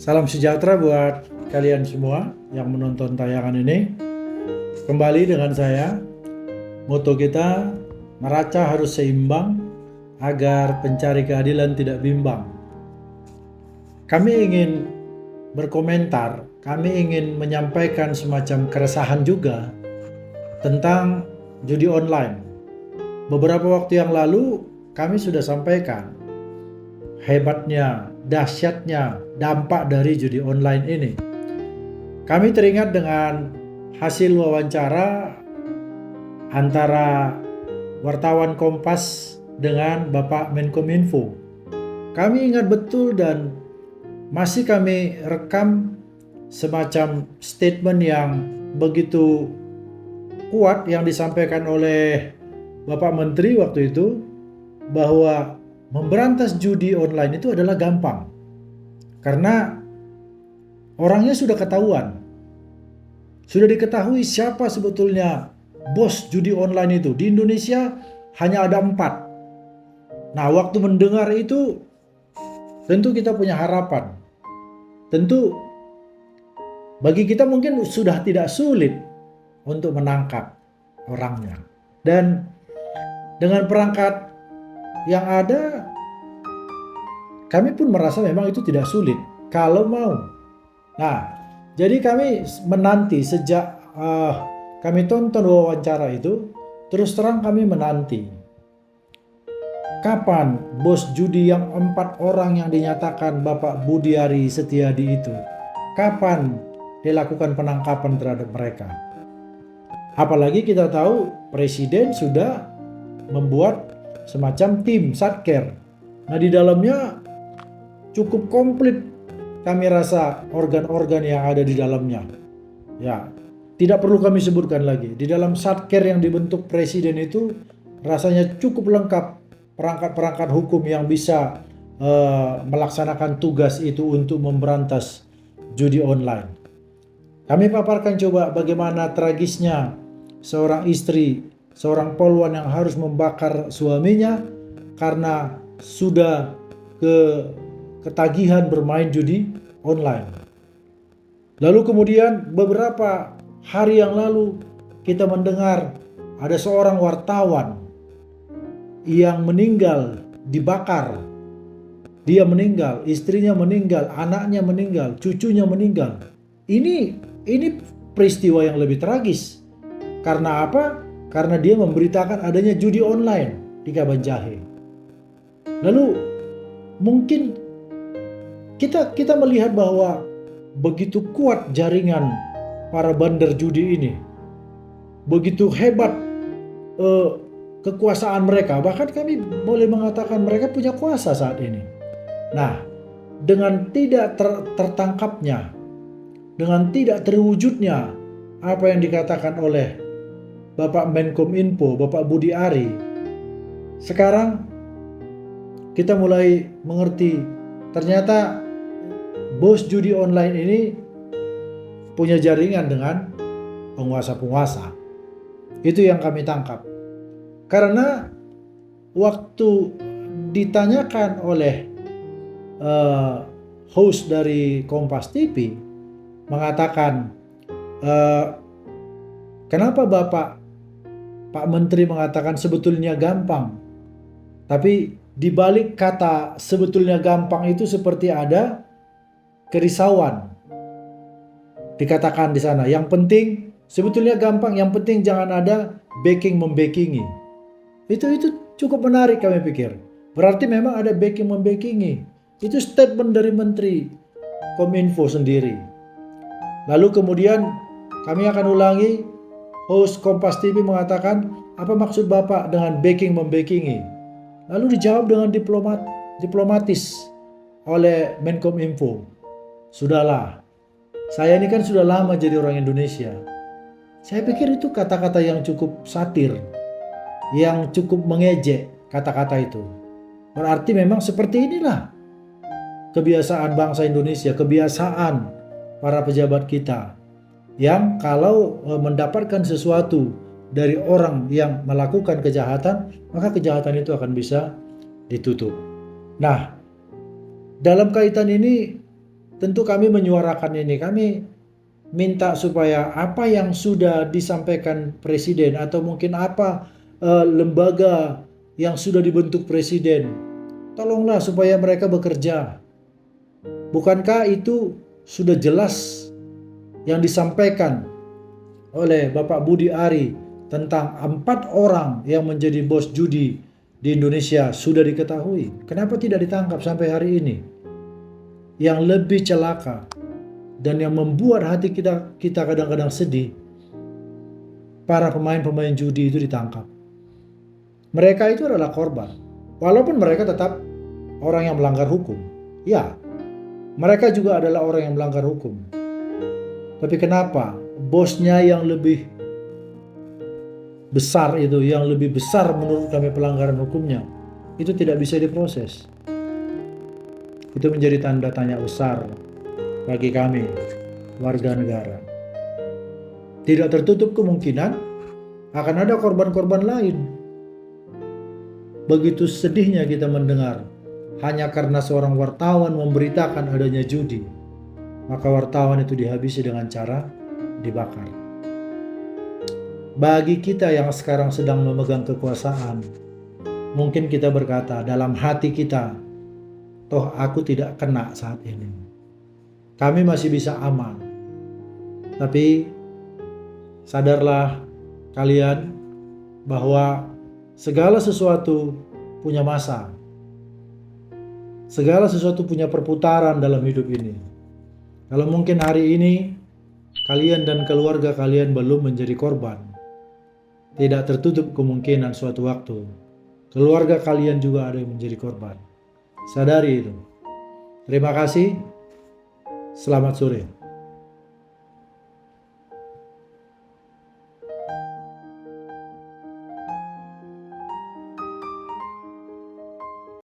Salam sejahtera buat kalian semua yang menonton tayangan ini. Kembali dengan saya. Moto kita, neraca harus seimbang agar pencari keadilan tidak bimbang. Kami ingin berkomentar, kami ingin menyampaikan semacam keresahan juga tentang judi online. Beberapa waktu yang lalu kami sudah sampaikan hebatnya, dahsyatnya dampak dari judi online ini. Kami teringat dengan hasil wawancara antara wartawan Kompas dengan Bapak Menkominfo. Kami ingat betul dan masih kami rekam semacam statement yang begitu kuat yang disampaikan oleh Bapak Menteri waktu itu, bahwa memberantas judi online itu adalah gampang karena orangnya sudah ketahuan. Sudah diketahui siapa sebetulnya bos judi online itu. Di Indonesia hanya ada 4. Nah, waktu mendengar itu tentu kita punya harapan. Tentu bagi kita mungkin sudah tidak sulit untuk menangkap orangnya. Dan dengan perangkat yang ada, kami pun merasa memang itu tidak sulit kalau mau. Nah, jadi kami menanti sejak kami tonton wawancara itu, terus terang kami menanti kapan bos judi yang 4 orang yang dinyatakan Bapak Budiari Setiadi itu, kapan dilakukan penangkapan terhadap mereka. Apalagi kita tahu Presiden sudah membuat semacam tim Satker. Nah, di dalamnya cukup komplit kami rasa organ-organ yang ada di dalamnya. Ya, tidak perlu kami sebutkan lagi. Di dalam Satker yang dibentuk Presiden itu rasanya cukup lengkap perangkat-perangkat hukum yang bisa melaksanakan tugas itu untuk memberantas judi online. Kami paparkan coba bagaimana tragisnya seorang istri, seorang polwan yang harus membakar suaminya karena sudah ketagihan bermain judi online. Lalu kemudian beberapa hari yang lalu kita mendengar ada seorang wartawan yang meninggal, dibakar. Dia meninggal, istrinya meninggal, anaknya meninggal, cucunya meninggal. Ini peristiwa yang lebih tragis. Karena apa? Karena dia memberitakan adanya judi online di Kabanjahe. Lalu mungkin kita melihat bahwa begitu kuat jaringan para bandar judi ini, begitu hebat kekuasaan mereka, bahkan kami boleh mengatakan mereka punya kuasa saat ini. Nah, dengan tidak tertangkapnya, dengan tidak terwujudnya apa yang dikatakan oleh Bapak Menkominfo, Bapak Budi Ari, sekarang kita mulai mengerti ternyata bos judi online ini punya jaringan dengan penguasa-penguasa. Itu yang kami tangkap. Karena waktu ditanyakan oleh host dari Kompas TV mengatakan, kenapa Pak Menteri mengatakan sebetulnya gampang, tapi di balik kata sebetulnya gampang itu seperti ada kerisauan. Dikatakan di sana, yang penting sebetulnya gampang, yang penting jangan ada backing membackingi. Itu cukup menarik kami pikir. Berarti memang ada backing membackingi. Itu statement dari Menteri Kominfo sendiri. Lalu kemudian kami akan ulangi, host Kompas TV mengatakan, apa maksud Bapak dengan backing membackingi? Lalu dijawab dengan diplomatis oleh Menkominfo. Sudahlah, saya ini kan sudah lama jadi orang Indonesia. Saya pikir itu kata-kata yang cukup satir, yang cukup mengejek kata-kata itu. Berarti memang seperti inilah kebiasaan bangsa Indonesia, kebiasaan para pejabat kita, yang kalau mendapatkan sesuatu dari orang yang melakukan kejahatan, maka kejahatan itu akan bisa ditutup. Nah, dalam kaitan ini tentu kami menyuarakan ini. Kami minta supaya apa yang sudah disampaikan Presiden atau mungkin apa lembaga yang sudah dibentuk Presiden, tolonglah supaya mereka bekerja. Bukankah itu sudah jelas yang disampaikan oleh Bapak Budi Ari tentang 4 orang yang menjadi bos judi di Indonesia sudah diketahui? Kenapa tidak ditangkap sampai hari ini? Yang lebih celaka dan yang membuat hati kita kadang-kadang sedih, para pemain-pemain judi itu ditangkap. Mereka itu adalah korban, walaupun mereka tetap orang yang melanggar hukum. Ya, mereka juga adalah orang yang melanggar hukum. Tapi kenapa bosnya yang lebih besar itu, yang lebih besar menurut kami pelanggaran hukumnya, itu tidak bisa diproses? Itu menjadi tanda tanya besar bagi kami, warga negara. Tidak tertutup kemungkinan akan ada korban-korban lain. Begitu sedihnya kita mendengar, hanya karena seorang wartawan memberitakan adanya judi, maka wartawan itu dihabisi dengan cara dibakar. Bagi kita yang sekarang sedang memegang kekuasaan, mungkin kita berkata dalam hati kita, toh aku tidak kena saat ini, kami masih bisa aman. Tapi sadarlah kalian bahwa segala sesuatu punya masa. Segala sesuatu punya perputaran dalam hidup ini. Kalau mungkin hari ini kalian dan keluarga kalian belum menjadi korban, tidak tertutup kemungkinan suatu waktu keluarga kalian juga ada yang menjadi korban. Sadari itu. Terima kasih. Selamat sore.